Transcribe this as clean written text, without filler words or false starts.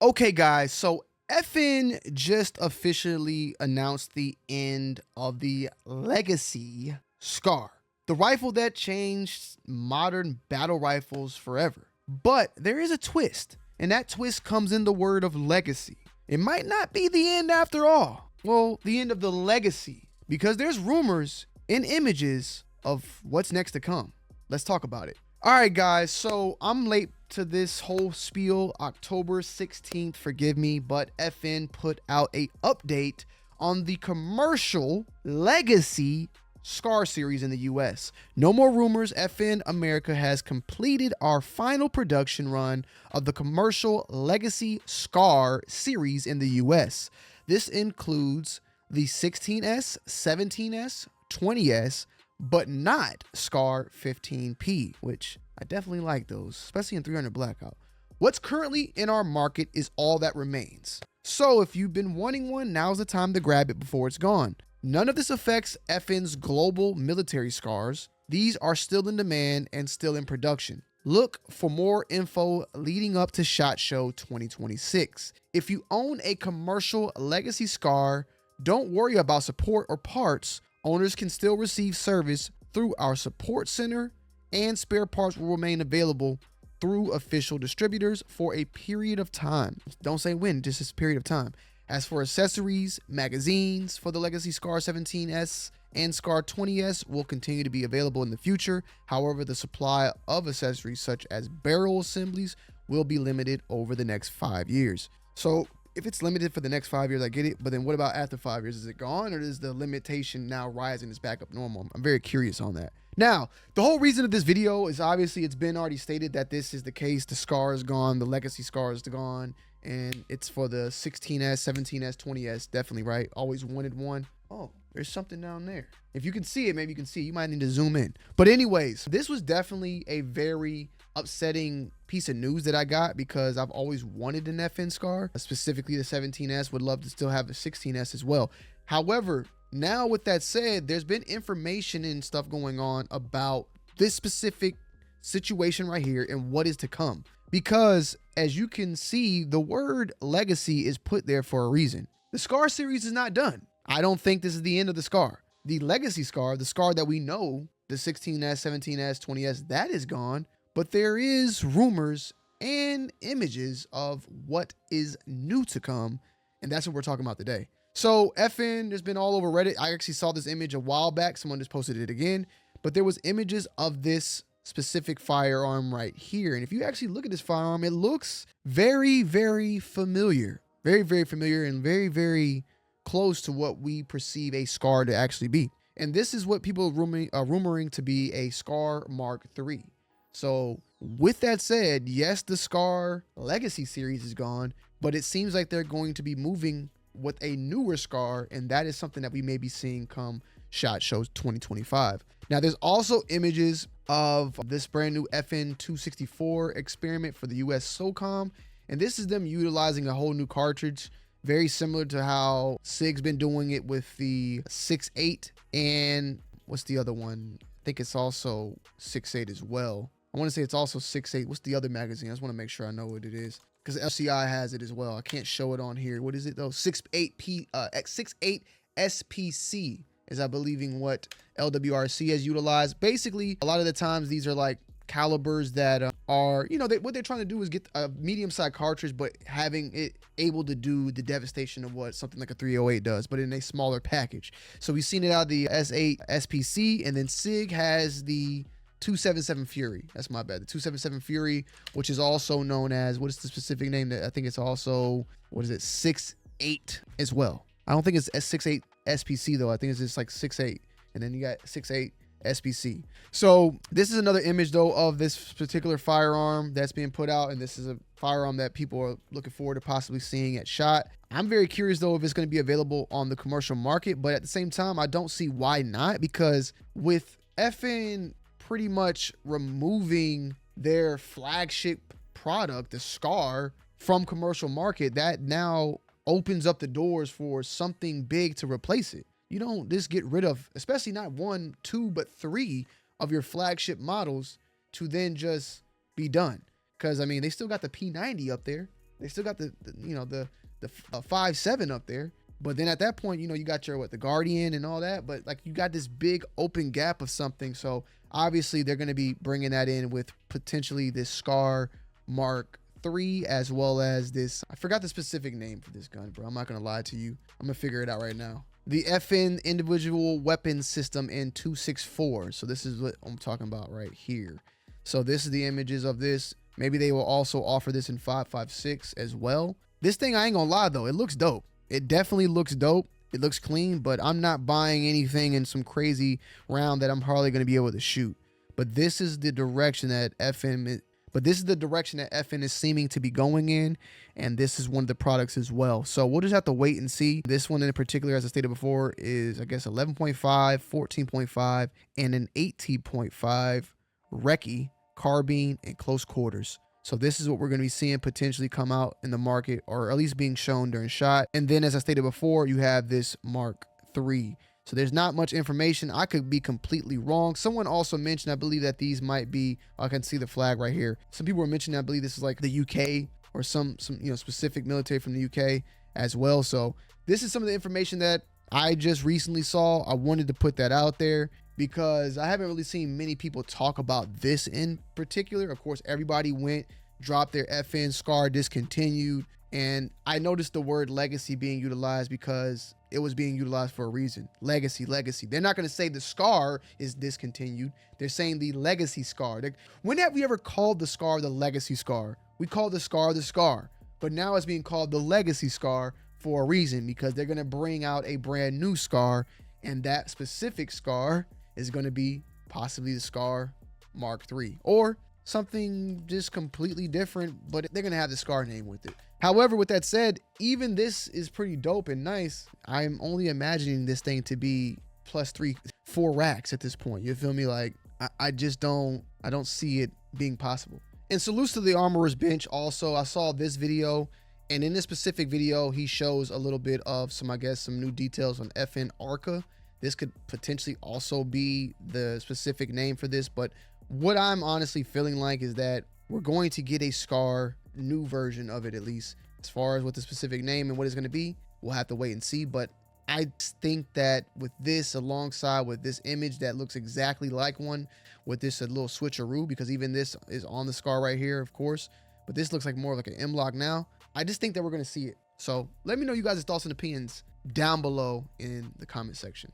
Okay, guys, so FN just officially announced the end of the Legacy SCAR, the rifle that changed modern battle rifles forever. But there is a twist, and that twist comes in the word of legacy. It might not be the end after all. Well, the end of the legacy, because there's rumors and images of what's next to come. Let's talk about it. All right, guys, so I'm late to this whole spiel. October 16th, forgive me, but FN put out a update on the commercial Legacy SCAR series in the US. No more rumors. FN America has completed our final production run of the commercial Legacy SCAR series in the US. This includes the 16S, 17S, 20S, but not SCAR 15P, which I definitely like those, especially in 300 Blackout. What's currently in our market is all that remains. So if you've been wanting one, now's the time to grab it before it's gone. None of this affects FN's global military SCARs. These are still in demand and still in production. Look for more info leading up to SHOT Show 2026. If you own a commercial Legacy SCAR, don't worry about support or parts. Owners can still receive service through our support center, and spare parts will remain available through official distributors for a period of time. Don't say when, just this period of time. As for accessories, magazines for the Legacy SCAR 17S and SCAR 20S will continue to be available in the future. However, the supply of accessories such as barrel assemblies will be limited over the next 5 years. So if it's limited for the next 5 years, I get it. But then what about after 5 years? Is it gone, or is the limitation now rising? It's back up normal? I'm very curious on that. Now, the whole reason of this video is obviously it's been already stated that this is the case. The SCAR is gone. The Legacy SCAR is gone. And it's for the 16S, 17S, 20S. Definitely, right? Always wanted one. Oh, there's something down there. If you can see it, maybe you can see it. You might need to zoom in. But anyways, this was definitely a very upsetting piece of news that I got, because I've always wanted an FN SCAR, specifically the 17S. Would love to still have the 16S as well. However, now with that said, there's been information and stuff going on about this specific situation right here and what is to come. Because as you can see, the word legacy is put there for a reason. The SCAR series is not done. I don't think this is the end of the SCAR. The Legacy SCAR, the SCAR that we know, the 16S, 17S, 20S, that is gone. But there is rumors and images of what is new to come. And that's what we're talking about today. So FN has been all over Reddit. I actually saw this image a while back. Someone just posted it again. But there was images of this specific firearm right here. And if you actually look at this firearm, it looks very, very familiar. Very, very familiar and very, very close to what we perceive a SCAR to actually be. And this is what people are rumoring to be a SCAR Mark III. So with that said, yes, the SCAR Legacy series is gone, but it seems like they're going to be moving with a newer SCAR, and that is something that we may be seeing come SHOT Show 2025. Now, there's also images of this brand new FN 264 experiment for the US SOCOM, and this is them utilizing a whole new cartridge, very similar to how SIG's been doing it with the 6.8, and what's the other one? I think it's also 6.8 as well. I want to say it's also 6.8. What's the other magazine? I just want to make sure I know what it is, because FCI has it as well. I can't show it on here. What is it though? 6.8 SPC is, I believing, what LWRC has utilized. Basically, a lot of the times these are like calibers that are, you know, what they're trying to do is get a medium-sized cartridge, but having it able to do the devastation of what something like a 308 does, but in a smaller package. So we've seen it out of the S8 SPC, and then SIG has the 277 Fury. That's my bad. The 277 Fury, which is also known as, what is the specific name? That I think it's also, what is it? 6.8 as well. I don't think it's 6.8 SPC though. I think it's just like 6.8, and then you got 6.8 SPC. So this is another image though of this particular firearm that's being put out, and this is a firearm that people are looking forward to possibly seeing at SHOT. I'm very curious though if it's going to be available on the commercial market, but at the same time, I don't see why not, because with FN pretty much removing their flagship product, the SCAR, from commercial market, that now opens up the doors for something big to replace it. You don't just get rid of, especially not 1, 2, but 3 of your flagship models to then just be done. Because I mean, they still got the P90 up there. They still got the 5.7 up there. But then at that point, you got your the Guardian and all that. But like you got this big open gap of something. So obviously they're going to be bringing that in with potentially this Scar Mark III, as well as this. I forgot the specific name for this gun, bro. I'm not going to lie to you. I'm going to figure it out right now. The FN Individual Weapons System in 264. So this is what I'm talking about right here. So this is the images of this. Maybe they will also offer this in 5.56 as well. This thing, I ain't gonna lie though, it looks dope. It definitely looks dope. It looks clean, but I'm not buying anything in some crazy round that I'm hardly gonna be able to shoot. But this is the direction that FN is seeming to be going in, and this is one of the products as well. So we'll just have to wait and see. This one in particular, as I stated before, is I guess 11.5, 14.5, and an 18.5 recce, carbine, and close quarters. So this is what we're going to be seeing potentially come out in the market, or at least being shown during shot. And then, as I stated before, you have this Mark III. So there's not much information. I could be completely wrong. Someone also mentioned, I believe that these might be, I can see the flag right here. Some people were mentioning, I believe this is like the UK or some specific military from the UK as well. So this is some of the information that I just recently saw. I wanted to put that out there because I haven't really seen many people talk about this in particular. Of course, everybody dropped their FN Scar discontinued. And I noticed the word legacy being utilized because it was being utilized for a reason. Legacy. They're not going to say the Scar is discontinued. They're saying the legacy Scar. When have we ever called the Scar the legacy Scar? We called the Scar. But now it's being called the legacy Scar for a reason, because they're going to bring out a brand new Scar, and that specific Scar is going to be possibly the Scar Mark III or something just completely different, but they're going to have the Scar name with it. However, with that said, even this is pretty dope and nice. I'm only imagining this thing to be plus 4 racks at this point. You feel me? Like I don't see it being possible. And salutes to the Armorer's Bench. Also, I saw this video, and in this specific video, he shows a little bit of some new details on FN Arca. This could potentially also be the specific name for this, but what I'm honestly feeling like is that we're going to get a Scar new version of it, at least. As far as what the specific name and what it's going to be, we'll have to wait and see. But I think that with this, alongside with this image that looks exactly like one, with this a little switcheroo, because even this is on the Scar right here, of course, but this looks like more like an M-Lock now. I just think that we're going to see it. So let me know you guys' thoughts and opinions down below in the comment section.